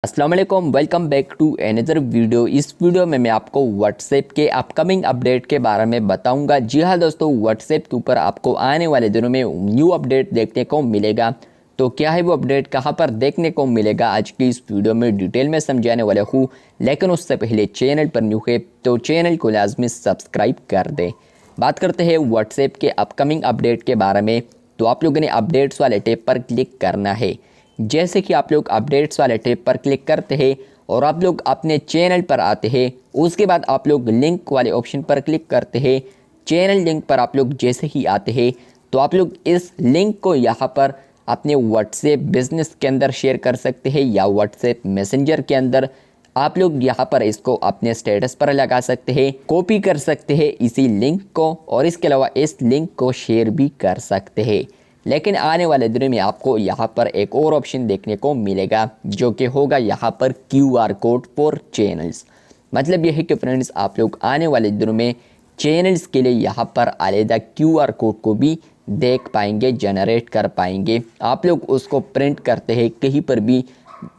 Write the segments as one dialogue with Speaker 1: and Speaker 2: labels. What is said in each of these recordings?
Speaker 1: अस्सलाम वालेकुम, welcome back to another video. इस वीडियो में मैं आपको व्हाट्सएप के अपकमिंग अपडेट के बारे में बताऊंगा। जी हाँ दोस्तों, व्हाट्सएप के ऊपर आपको आने वाले दिनों में न्यू अपडेट देखने को मिलेगा। तो क्या है वो अपडेट, कहाँ पर देखने को मिलेगा, आज की इस वीडियो में डिटेल में समझाने वाला हूँ। लेकिन उससे पहले चैनल पर न्यू है तो चैनल को लाजमी सब्सक्राइब कर दें। बात करते हैं व्हाट्सएप के अपकमिंग अपडेट के बारे में। तो आप लोगों ने अपडेट्स वाले टैब पर क्लिक करना है। जैसे कि आप लोग अपडेट्स वाले टैब पर क्लिक करते हैं और आप लोग अपने चैनल पर आते हैं, उसके बाद आप लोग लिंक वाले ऑप्शन पर क्लिक करते हैं। चैनल लिंक पर आप लोग जैसे ही आते हैं तो आप लोग इस लिंक को यहाँ पर अपने व्हाट्सएप बिजनेस के अंदर शेयर कर सकते हैं या व्हाट्सएप मैसेंजर के अंदर आप लोग यहाँ पर इसको अपने स्टेटस पर लगा सकते हैं, कॉपी कर सकते हैं इसी लिंक को, और इसके अलावा इस लिंक को शेयर भी कर सकते हैं। लेकिन आने वाले दिनों में आपको यहाँ पर एक और ऑप्शन देखने को मिलेगा, जो कि होगा यहाँ पर QR कोड फॉर चैनल्स। मतलब यह है कि फ्रेंड्स, आप लोग आने वाले दिनों में चैनल्स के लिए यहाँ पर अलहदा QR कोड को भी देख पाएंगे, जनरेट कर पाएंगे। आप लोग उसको प्रिंट करते हैं, कहीं पर भी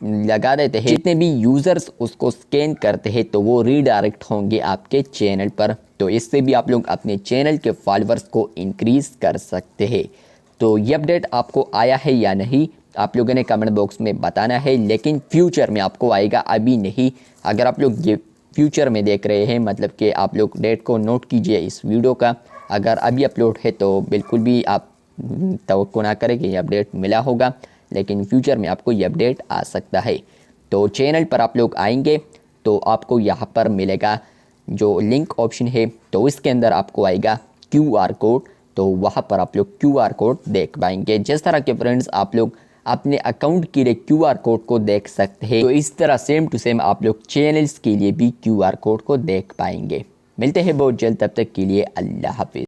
Speaker 1: लगा देते हैं, जितने भी यूज़र्स उसको स्कैन करते हैं तो वो रीडायरेक्ट होंगे आपके चैनल पर। तो इससे भी आप लोग अपने चैनल के फॉलोअर्स को इंक्रीज़ कर सकते हैं। तो ये अपडेट आपको आया है या नहीं, आप लोगों ने कमेंट बॉक्स में बताना है। लेकिन फ्यूचर में आपको आएगा, अभी नहीं। अगर आप लोग ये फ्यूचर में देख रहे हैं, मतलब कि आप लोग डेट को नोट कीजिए इस वीडियो का। अगर अभी अपलोड है तो बिल्कुल भी आप तवक्को ना करें कि ये अपडेट मिला होगा, लेकिन फ्यूचर में आपको ये अपडेट आ सकता है। तो चैनल पर आप लोग आएंगे तो आपको यहाँ पर मिलेगा जो लिंक ऑप्शन है, तो इसके अंदर आपको आएगा QR कोड। तो वहाँ पर आप लोग QR कोड देख पाएंगे। जिस तरह के फ्रेंड्स आप लोग अपने अकाउंट के लिए QR कोड को देख सकते हैं, तो इस तरह सेम टू सेम आप लोग चैनल्स के लिए भी QR कोड को देख पाएंगे। मिलते हैं बहुत जल्द, तब तक के लिए अल्लाह हाफिज़।